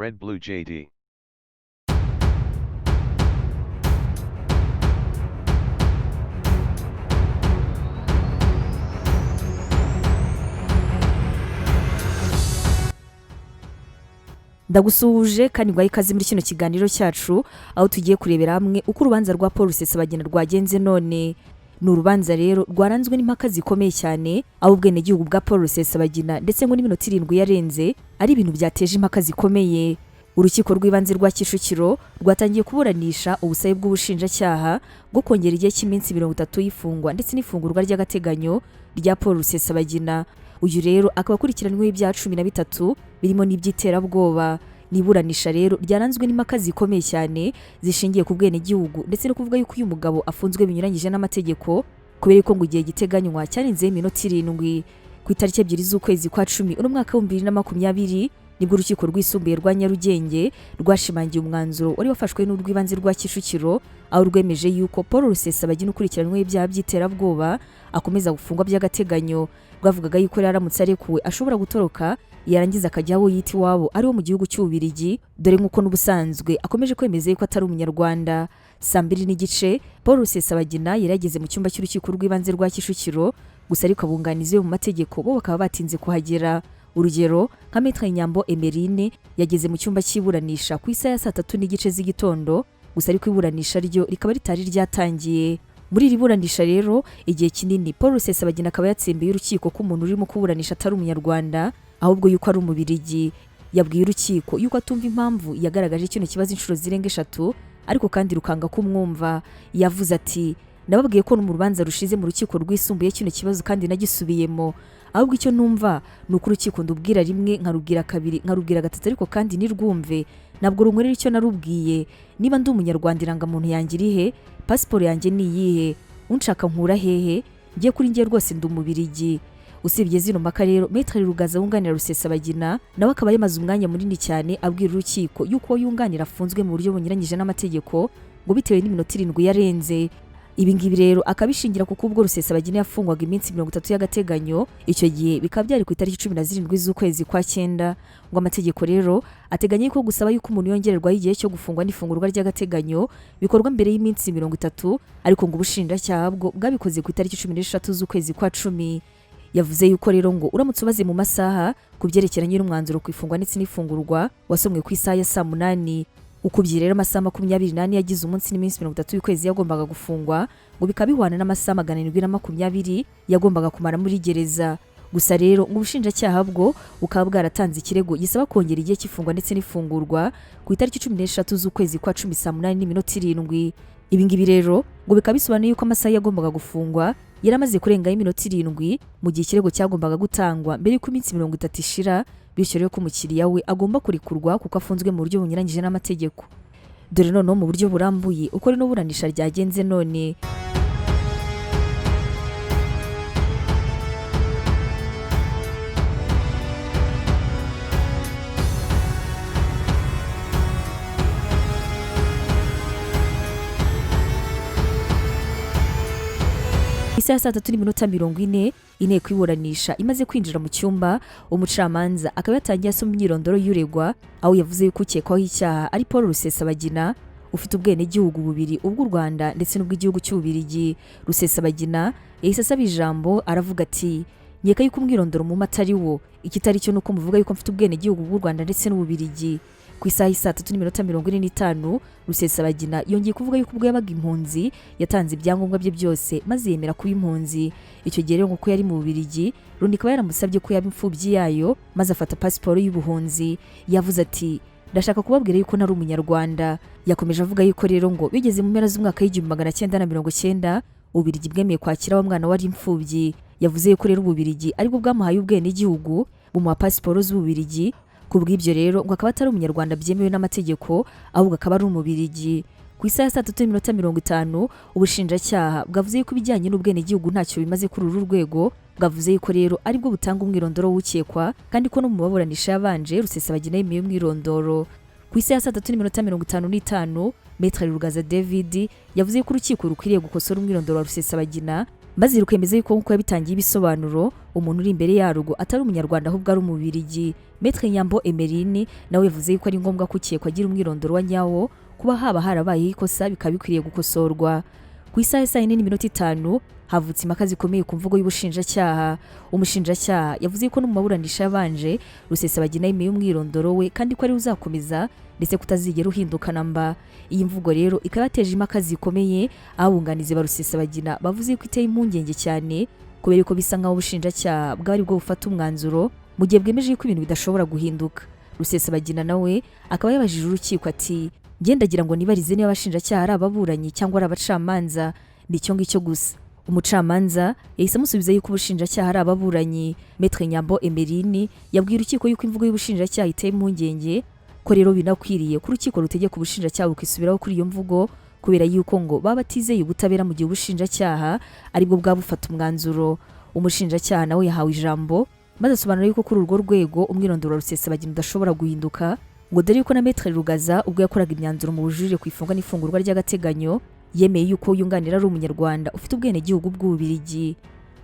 Red Blue JD. Ndagusuhuje kandi ngwaye ikaze muri kino kiganiro cyacu aho tugiye kurebera hamwe uko urubanza rwa Paul Rusesabagina rwagenze none. Ni urubanza rero rwaranzwe n'impaka zikomeye cyane aho ubwenegihugu bwa Paul Rusesabagina ndetse ngo n'iminota 7 yarenze ari ibintu byateje impaka zikomeye. Urukiko rw'ibanze rwa Kicukiro rwatangiye kuburanisha ubusabe bw'ubushinjacyaha bwo kongera igihe cy'iminsi 30 y'ifungwa ndetse n'ifungurwa ry'agateganyo rya Paul Rusesabagina. Uyu rero akaba akurikiranyweho ibyaha 13 birimo n'iby'iterabwoba. Niburanisha rero ryaranzwe n'impaka zikomeye cyane zishingiye ku bwenegihugu ndetse no kuvuga yuko uyu mugabo afunzwe binyuranyije n'amategeko kubera ko ngo igihe giteganywa cyarenzeho iminota 7. Ku itariki 2 z'ukwezi kwa 10 uno mwaka wa 2020 nibwo urukiko rwisumbuye rwa Nyarugenge rwashimangiye umwanzuro wari wafashwe n'urw'ibanze rwa Kicukiro aho rwemeje yuko Paul Rusesabagina ukurikiranyweho ibyaha by'iterabwoba akomeza gufungwa by'agateganyo. Rwavugaga yuko yaramutse arekuwe ashobora gutoroka yarangiza akajya aho yita iwabo ari wo mu gihugu cy'Ububirigi, dore nk'uko n'ubusanzwe akomeje kwemeza yuko atari umunyarwanda. Saa 2:15 Paul Rusesabagina yarageze mu cyumba cy'urukiko rw'ibanze rwa Kicukiro, gusa ariko abunganizi mu mategeko bo bakaba batinze kuhagera. Urugero nka Maître Nyambo Emeline yageze mu cyumba cy'iburanisha ku isaha ya 3:30 z'igitondo, gusa ariko iburanisha ryo rikaba ritari ryatangiye. Muri iri buranisha rero igihe kinini Paul Rusesabagina akaba yatsembeye urukiko ko umuntu urimo kuburanisha atari umunyarwanda ahubwo yuko ari umubirigi. Yabwiye urukiko yuko atumva impamvu yagaragaje kino kibazo inshuro zirenga 3 ariko kandi rukanga kumwumva. Yavuze ati nababwiye ko mu rubanza rushize mu rukiko rwisumbuye kino kibazo kandi nagisubiyemo, ahubwo icyo numva nuko urukiko ndubwira rimwe nkarubwira kabiri nkarubwira gatatu ariko kandi nirwumve nabwo runkorera icyo narubwiye. Niba ndi umunyarwanda irangamuntu yanjye irihe, passport yanjye ni iyihe, unshaka nkura hehe, ngiye kuri ngiye rwose ndi umubirigi. Usibye zino mpaka rero Maître Rugaza wunganira Rusesabagina nawe akaba yamaze umwanya munini cyane abwira urukiko yuko yunganira afunzwe mu buryo bunyuranyije n'amategeko ngo bitewe n'iminota 7 yarenze. Ibi ngibi rero akabishingira kuko ubwo Rusesabagina yafungwaga iminsi 30 y'agateganyo, icyo gihe bikaba byari ku itariki 17 z'ukwezi kwa 9. Ngo amategeko rero ateganya ko gusaba yuko umuntu yongererwa igihe cyo gufungwa n'ifungurwa ry'agateganyo bikorwa mbere y'iminsi 30, ariko ngo ubushinjacyaha bwo bwabikoze ku itariki 13 z'ukwezi kwa 10. Yavuze yuko rero ngo uramutse ubaze mu masaha kubyerekeranye n'umwanzuro ku ifungwa ndetse n'ifungurwa wasomwe ku isaha ya saa 8, ukubye rero amasaha 28 yagize umunsi n'iminsi 30 y'ukwezi yagombaga gufungwa ngo bikabihwana n'amasaha 720 yagombaga kumara muri gereza. Gusa rero ngo ubushinjacyaha bwo bukaba bwaratanze ikirego gisaba kongera igihe cy'ifungwa ndetse n'ifungurwa ku itariki 13 z'ukwezi kwa 10 saa 8:07. Ibi ngibi rero ngo bikabisobanuye yuko amasaha yagombaga gufungwa yaramaze kurenga iminota 7 mu gihe ikirego cyagombaga gutangwa mbere y'uko iminsi 30 ishira, bityo rero ko umukiriya we agomba kurikurwa kuko afunzwe mu buryo bunyuranyije n'amategeko. Dore none mu buryo burambuye uko rino buranisha ryagenze none. Isaha saa 3:40 inteko iburanisha imaze kwinjira mu cyumba, umucamanza akaba yatangiye asoma imyirondoro y'uregwa aho yavuze yuko ukekwaho icyaha ari Paul Rusesabagina ufite ubwenegihugu bubiri ubw'u Rwanda ndetse n'ubw'igihugu cy'Ububirigi. Rusesabagina yahise asaba ijambo aravuga ati nyeka yuko umwirondoro mu mata ari wo, ikitari cyo nuko muvuga yuko mfite ubwenegihugu bw'u Rwanda ndetse n'Ububirigi. Ku isaha ya 3:45 Rusesabagina yongeye kuvuga yuko ubwo yabaga impunzi yatanze ibyangombwa bye byose maze yemera kuba impunzi. Icyo gihe rero ngo yari mu Bubirigi, rundi akaba yaramusabye ko yaba imfubyi yayo maze afata passport y'ubuhunzi. Yavuze ati ndashaka kubabwira yuko nari umunyarwanda. Yakomeje avuga yuko rero ngo bigeze mu mpera z'umwaka w'1990 Ububirigi bwemeye kwakira wa mwana wari imfubyi. Yavuze yuko rero Ububirigi aribwo bwamuhaye ubwenegihugu bumuha passport z'Ububirigi. Kubw'ibyo rero ngo akaba atari umunyarwanda byemewe n'amategeko ahubwo akaba ari umubirigi. Ku isaha ya 3:50 ubushinjacyaha bwavuze yuko ibijyanye n'ubwenegihugu ntacyo bimaze kuri uru rwego. Bwavuze yuko rero aribwo butanga umwirondoro w'ukekwa kandi ko no mu baburanisha yabanje Rusesabagina yemeye umwirondoro. Ku isaha ya 3:55 Maître Rugaza David yavuze ko urukiko rukwiriye gukosora umwirondoro wa Rusesabagina maze rukemeza yuko nkuko yabitangiye ibisobanuro umuntu uri imbere yarwo atari umunyarwanda ahubwo ari umubirigi. Maître Nyambo Emeline nawe yavuze yuko ari ngombwa ko ukekwa agira umwirondoro wa nyawo kuba haba harabayeho ikosa bikaba bikwiriye gukosorwa. Ku isaha ya 4:05 havutse impaka zikomeye ku mvugo y'ubushinjacyaha. Umushinjacyaha yavuze ko no mu maburanisha yabanje Rusesabagina yemeye umwirondoro we kandi ko ari uzakomeza ndetse kutazigera uhindukana mba. Iyi mvugo rero ikaba yateje impaka zikomeye, abunganizi ba Rusesabagina bavuze ko iteye impungenge cyane kubera ko bisa nkaho ubushinjacyaha bwari bwo bufata umwanzuro mu gihe bwemeje ko ibintu bidashobora guhinduka. Rusesabagina nawe akaba yabajije urukiko ati ngendagira ngo nibarize niba abashinjacyaha ari ababuranyi cyangwa ari abacamanza. Nicyo ngicyo gusa. Umucamanza yahise amusubiza yuko ubushinjacyaha ari ababuranyi. Maître Nyambo Emeline yabwiye urukiko yuko imvugo y'ubushinjacyaha iteye impungenge, ko rero binakwiriye ku rukiko rutegeka ubushinjacyaha bukisubiraho kuri iyo mvugo kubera yuko ngo baba batizeye ubutabera mu gihe ubushinjacyaha aribwo bwabufata umwanzuro. Umushinjacyaha nawe yahawe ijambo maze asobanura yuko kuri urwo rwego umwirondoro wa Rusesabagina udashobora guhinduka, ngo dore yuko na Maître Rugaza ubwo yakoraga imyanzuro mu bujurire ku ifungwa n'ifungurwa ry'agateganyo yemeye yuko yunganira ari umunyarwanda ufite ubwenegihugu bw'ububirigi.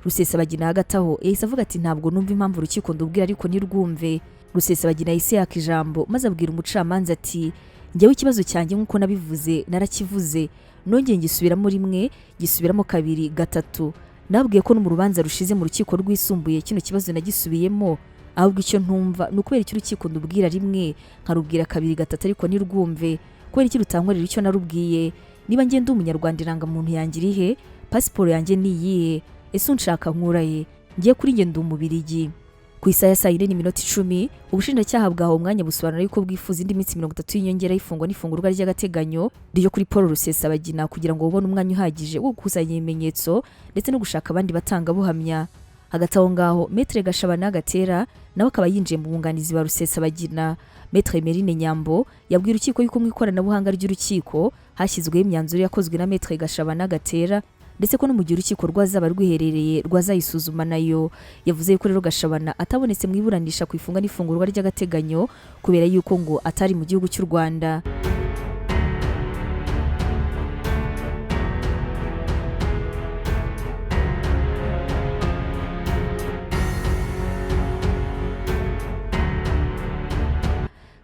Rusesabagina hagati aho yahise avuga ati ntabwo numva impamvu urukiko ndubwira ariko nirwumve. Rusesabagina yahise yaka ijambo maze abwira umucamanza ati njyewe ikibazo cyanjye nk'uko nabivuze narakivuze, nongeye ngisubiramo rimwe, gisubiramo kabiri, gatatu. Nabwiye ko no mu rubanza rushize mu rukiko rwisumbuye kino kibazo nagisubiyemo, ahubwo icyo ntumva ni ukubera icyo urukiko ndubwira rimwe nkarubwira kabiri gatatu ariko nirwumve, kubera iki rutankorera icyo narubwiye. Niba ngende umunyarwanda irangamuntu yanjye iri he? Pasiporo yanjye ni iyihe? Ese unshaka nkuraye? Ngiye kuri ngende umubirigi. Ku isaha ya 4:10 ubushinjacyaha bwahawe umwanya busobanura yuko bwifuza indi minsi 30 y'inyongera y'ifungwa n'ifungurwa ry'agateganyo ryo kuri Paul Rusesabagina kugira ngo babone umwanya uhagije wo gukusanya ibimenyetso ndetse no gushaka abandi batangabuhamya. Hagati aho ngaho Maître Gashabana Gatera nawe akaba yinjiye mu bunganizi ba Rusesabagina. Maître Emeline Nyambo yabwira urukiko yuko mu ikoranabuhanga ry'urukiko hashyizweho imyanzuro yakozwe na Maître Gashabana Gatera ndetse ko no mu gihe urukiko rwazaba rwiherereye rwazayisuzuma nayo. Yavuze yuko rero Gashabana atabonetse mu iburanisha ku ifunga n'ifungurwa ry'agateganyo kubera yuko ngo atari mu gihugu cy'u Rwanda.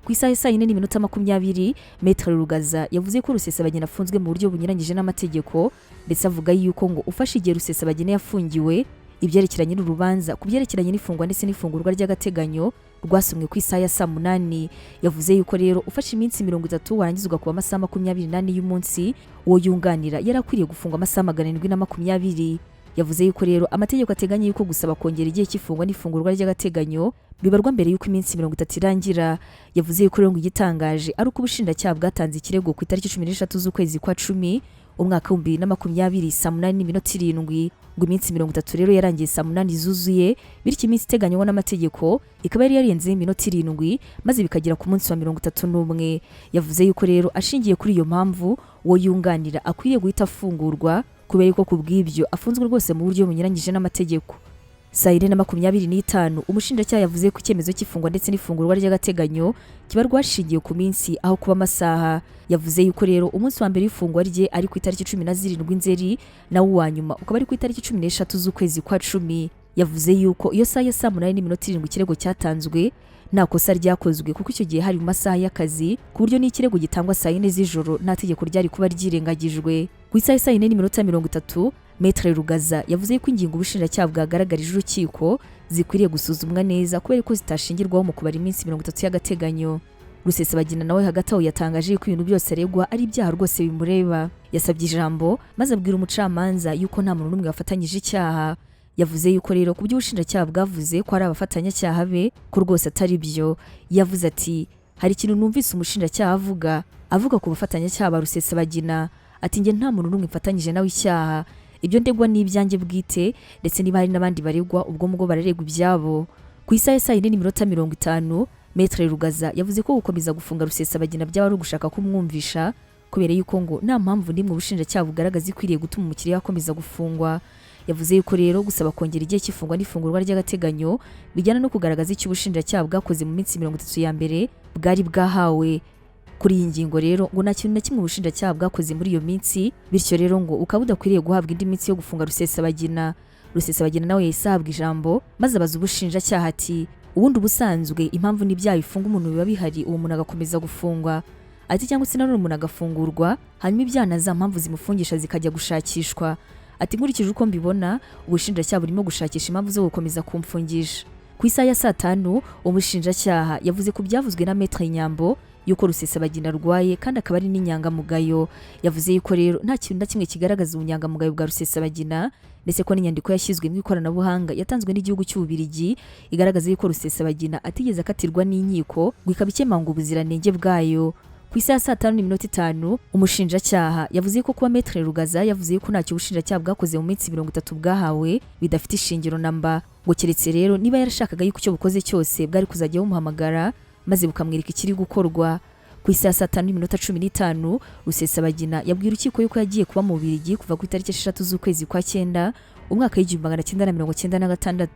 Ku isaha ya 4:20 Maître Rugaza yavuze ko Rusesabagina afunzwe mu buryo bunyuranyije n'amategeko ndetse avuga yuko ngo ufashe igihe Rusesabagina yafungiwe ibyerekeranye n'urubanza ku byerekeranye n'ifungwa ndetse n'ifungurwa ry'agateganyo rwasomwe ku isaha ya 8. Yavuze yuko rero ufashe iminsi 30 warangizwa kuba amasaha 28 y'umunsi uwo yunganira yarakwiriye gufungwa amasaha 720. Yavuze yuko rero amategeko ateganya yuko gusaba kongera igihe cy'ifungwa n'ifungurwa ry'agateganyo bibarwa mbere yuko iminsi 30 irangira. Yavuze yuko rero igitangaje ari uko ubushinjacyaha bwatanze ikirego ku itariki 13 z'ukwezi kwa 10 umwaka wa 2020 saa 8:07 ngo iminsi 30 rero yarangiye saa 8 zuzuye, bityo iminsi iteganywa n'amategeko ikaba yari yarenze iminota 7 maze bikagera ku munsi wa 31. Yavuze yuko rero ashingiye kuri iyo mpamvu uwo yunganira akwiye guhita afungurwa kubera ko kubw'ibyo afunzwe rwose mu buryo bunyuranyije n'amategeko. Saa 4:25 umushinjacyaha yavuze ko icyemezo cy'ifungwa ndetse n'ifungurwa ry'agateganyo kiba rwashingiye ku minsi aho kuba amasaha. Yavuze yuko rero umunsi wa mbere w'ifungwa rye ari ku itariki 17 Nzeri na uwa nyuma ukaba ari ku itariki 13 z'ukwezi kwa 10. Yavuze yuko iyo saa ya 8:07 ikirego cyatanzwe nta kosa ryakozwe kuko icyo gihe hari mu masaha y'akazi ku buryo n'ikirego gitangwa saa 4 z'ijoro nta tegeko ryari kuba ryirengagijwe. Ku isaha ya 4:30 Maître Rugaza yavuze ko ingingo ubushinjacyaha bwagaragarije urukiko zikwiriye gusuzumwa neza kubera ko zitashingirwaho mu kubara iminsi 30 y'agateganyo. Rusesabagina nawe hagati aho yatangaje ko ibintu byose aregwa ari ibyaha rwose bimureba. Yasabye ijambo maze abwira umucamanza yuko nta muntu n'umwe wafatanyije icyaha. Yavuze yuko rero ku by'ubushinjacyaha bwavuze ko ari abafatanyacyaha be ko rwose atari byo. Yavuze ati hari ikintu numvise umushinjacyaha avuga ku bafatanyacyaha ba Rusesabagina, ati nge nta muntu n'umwe mfatanyije nawe icyaha, ibyo ndegwa n'ibyanjye bwite ndetse niba hari n'abandi baregwa ubwo mugo bararegwa ibyabo. Ku isaha ya 4:50 Maître Rugaza yavuze ko gukomeza gufunga Rusesabagina byaba ari ugushaka kumwumvisha kubera yuko ngo nta mpamvu n'imwe ubushinjacyaha bugaragaza ikwiriye gutuma umukiriya akomeza gufungwa. Yavuze yuko rero gusaba kongera igihe cy'ifungwa n'ifungurwa ry'agateganyo bijyana no kugaragaza icyo ubushinjacyaha bwakoze mu minsi 30 ya mbere bwari bwahawe. Kuri iyi ngingo rero ngo nta kintu na kimwe ubushinjacyaha bwakoze muri iyo minsi, bityo rero ngo ukaba udakwiriye guhabwa indi minsi yo gufunga Rusesabagina. Rusesabagina nawe yahise ahabwa ijambo maze abaza ubushinjacyaha ati ubundi ubusanzwe impamvu n'ibyaha bifunga umuntu biba bihari uwo muntu agakomeza gufungwa ati cyangwa se nanone umuntu agafungurwa hanyuma ibyaha na za mpamvu zimufungisha zikajya gushakishwa ati nkurikije uko mbibona ubushinjacyaha burimo gushakisha impamvu zo gukomeza kumfungisha. Ku isaha ya saa 5 umushinjacyaha yavuze ku byavuzwe na Maître Nyambo yuko Rusesabagina arwaye kandi akaba ari n'inyangamugayo. Yavuze yuko rero nta kintu na kimwe kigaragaza ubunyangamugayo bwa Rusesabagina ndetse ko n'inyandiko yashyizwe mu ikoranabuhanga yatanzwe n'igihugu cy'Ububirigi igaragaza yuko Rusesabagina atigeze akatirwa n'inkiko ngo ikaba ikemanga ubuziranenge bwayo. Ku isaha ya saa 5:05 umushinjacyaha yavuze ko kuba Maître Rugaza yavuze ko ntacyo ubushinjacyaha bwakoze mu minsi 30 bwahawe bidafite ishingiro namba ngo keretse rero niba yarashakaga yuko icyo bukoze cyose bwari kuzajya bumuhamagara maze bukamwereka ikiri gukorwa. Ku isaha ya saa 5:15 Rusesabagina yabwira urukiko yuko yagiye kuba mu Bubiligi kuva ku itariki 6 z'ukwezi kwa 9 umwaka w'1996.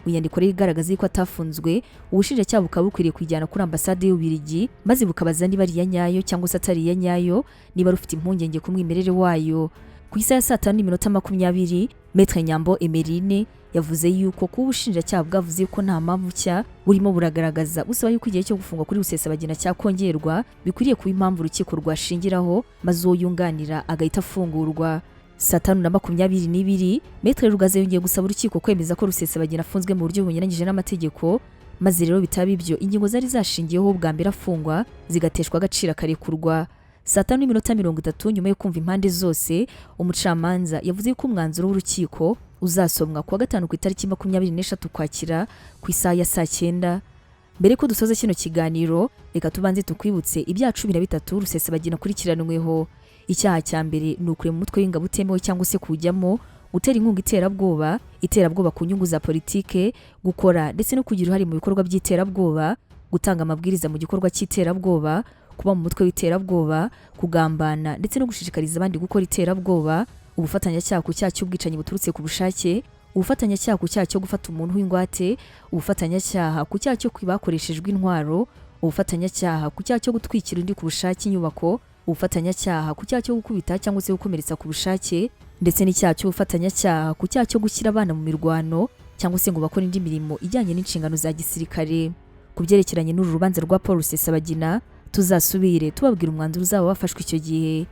Inyandiko rero igaragaza ko atafunzwe ubushinjacyaha bukaba bukwiriye kujyana kuri ambasade y'Ububirigi maze bukabaza niba ari iya nyayo cyangwa se atari iya nyayo niba rufite impungenge ku mwimerere wayo. Ku isaha ya saa 5:20 Maître Nyambo Emeline yavuze yuko ku bushinjacyaha bwavuze ko nta mpamvu nshya burimo buragaragaza busaba yuko igihe cyo gufungwa kuri Rusesabagina cyakongerwa bikwiriye kuba impamvu urukiko rwashingiraho maze uwo yunganira agahita afungurwa. Saa 5:22 Maître Rugaza yongeye gusaba urukiko kwemeza ko Rusesabagina afunzwe mu buryo bunyuranyije n'amategeko maze rero bitaba ibyo ingingo zari zashingiyeho bwa mbere afungwa zigateshwa agaciro akarekurwa. Saa 5:30 nyuma yo kumva impande zose umucamanza yavuze ko umwanzuro w'urukiko uzasomwa kuwa gatanu ku itariki 23 Ukwakira ku isaha ya saa 9. Mbere ko dusoza kino kiganiro reka tubanze tukwibutse ibyaha 13 Rusesabagina akurikiranweho. Icyaha cya mbere ni ukure mu mutwe w'ingabo utemewe cyangwa se kujyamo, gutera inkunga iterabwoba ku nyungu za politike, gukora ndetse no kugira uruhare mu bikorwa by'iterabwoba, gutanga amabwiriza mu gikorwa cy'iterabwoba, kuba mu mutwe w'iterabwoba, kugambana ndetse no gushishikariza abandi gukora iterabwoba, ubufatanyacyaha ku cyaha cy'ubwicanyi buturutse ku bushake, ubufatanyacyaha ku cyaha cyo gufata umuntu w'ingwate, ubufatanyacyaha ku cyaha cyo kwiba hakoreshejwe intwaro, ubufatanyacyaha ku cyaha cyo gutwikira undi ku bushake inyubako, ubufatanyacyaha ku cyaha cyo gukubita cyangwa se gukomeretsa ku bushake, ndetse n'icyaha cy'ubufatanyacyaha ku cyaha cyo gushyira abana mu mirwano cyangwa se ngo bakore indi mirimo ijyanye n'inshingano za gisirikare. Ku byerekeranye n'uru rubanza rwa Paul Rusesabagina tuzasubire tubabwira umwanzuro uzaba wafashwe icyo gihe.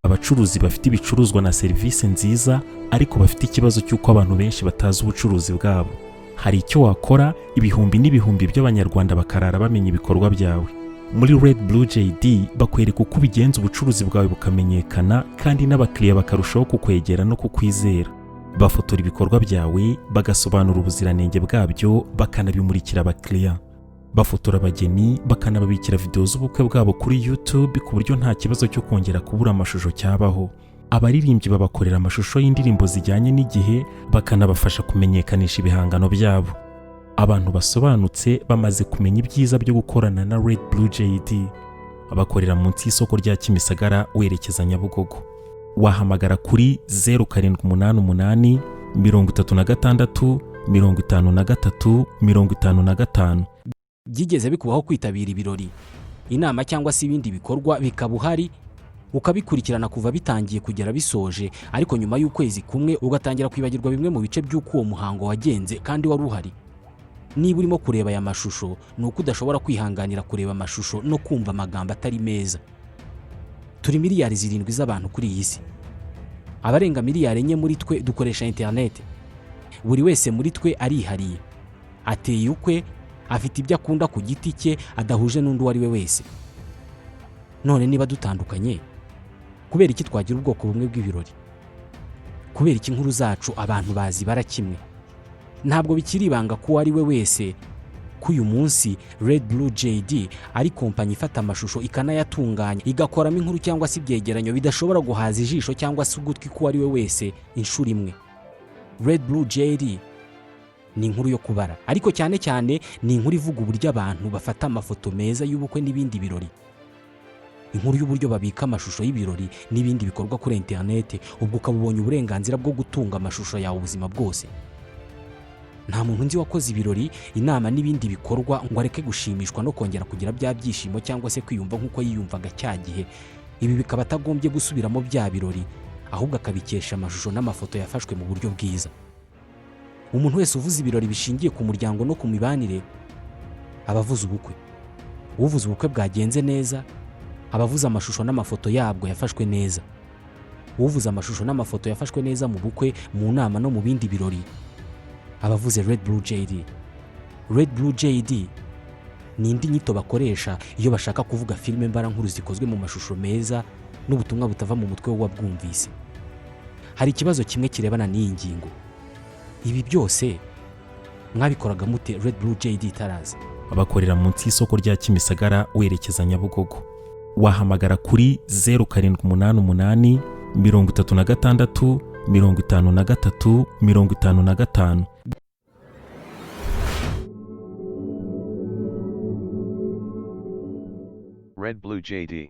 Abacuruzi bafite ibicuruzwa na serivisi nziza ariko bafite ikibazo cy'uko abantu benshi batazi ubucuruzi bwabo. Hari icyo wakora ibihumbi n'ibihumbi by'abanyarwanda bakarara bamenya ibikorwa byawe. Muri Red Blue JD bakwereka uko ubigenza ubucuruzi bwawe bukamenyekana kandi n'abakiriya bakarushaho kukwegera no kukwizera. Bafotora ibikorwa byawe, bagasobanura ubuziranenge bwabyo, bakanabimurikira abakiriya. Bafotora abageni, bakanababikira video z'ubukwe bwabo kuri YouTube ku buryo nta kibazo cyo kongera kubura amashusho cyabaho. Abaririmbyi babakorera amashusho y'indirimbo zijyanye n'igihe, bakanabafasha kumenyekanisha ibihangano byabo. Abantu basobanutse bamaze kumenya ibyiza byo gukorana na Red Blue JD. Abakorera munsi y'isoko rya Kimisagara werekeza Nyabugogo. Wahamagara kuri 0788 36 53 55. Byigeze bikubaho kwitabira ibirori, inama cyangwa se ibindi bikorwa bikaba uhari ukabikurikirana kuva bitangiye kugera bisoje, ariko nyuma y'ukwezi kumwe ugatangira kwibagirwa bimwe mu bice by'uko uwo muhango wagenze kandi wari uhari? Niba urimo kureba aya mashusho ni uko udashobora kwihanganira kureba amashusho no kumva amagambo atari meza. Turi miliyari 7 z'abantu kuri iyi si. Abarenga miliyari 4 muri twe dukoresha internet. Buri wese muri twe arihariye, ateye ukwe, afite ibyo akunda ku giti cye adahuje n'undi wari we wese. None niba dutandukanye, kubera iki twagira ubwoko bumwe bw'ibirori? Kubera iki inkuru zacu abantu bazi barakimwe? Ntabwo bikiri ibanga ko ari we wese ko uyu munsi Red Blue JD ari kompanyi ifata amashusho ikanayatunganya, igakoramo inkuru cyangwa se ibyegeranyo bidashobora guhaza ijisho cyangwa se ugutwi ko ari we wese inshuro imwe. Red Blue JD ni inkuru yo kubara, ariko cyane cyane ni inkuru ivuga uburyo abantu bafata amafoto meza y'ubukwe n'ibindi birori. Inkuru y'uburyo babika amashusho y'ibirori n'ibindi bikorwa kuri internet, ubwo ukabubonye uburenganzira bwo gutunga amashusho yawe ubuzima bwose. nta muntu nzi wakoze ibirori, inama n'ibindi bikorwa ngo areke gushimishwa no kongera kugira bya byishimo cyangwa se kwiyumva nk'uko yiyumvaga cya gihe. Ibi bikaba atagombye gusubiramo bya birori, ahubwo akabikesha amashusho n'amafoto yafashwe mu buryo bwiza. Umuntu wese uvuze ibirori bishingiye ku muryango no ku mibanire aba avuze ubukwe. Uvuze ubukwe bwagenze neza aba avuze amashusho n'amafoto yabwo yafashwe neza. Uvuze amashusho n'amafoto yafashwe neza mu bukwe, mu nama no mu bindi birori aba avuze Red Blue JD. Red Blue JD ni indi nyito bakoresha iyo bashaka kuvuga filime mbarankuru zikozwe mu mashusho meza n'ubutumwa butava mu mutwe w'uwabwumvise. Hari ikibazo kimwe kirebana n'iyi ngingo. Ibi byose mwabikoraga mute Red Blue JD itaraza? Abakorera munsi y'isoko rya Kimisagara werekeza Nyabugogo. Wahamagara kuri 0788 36 53 55. Red Blue JD.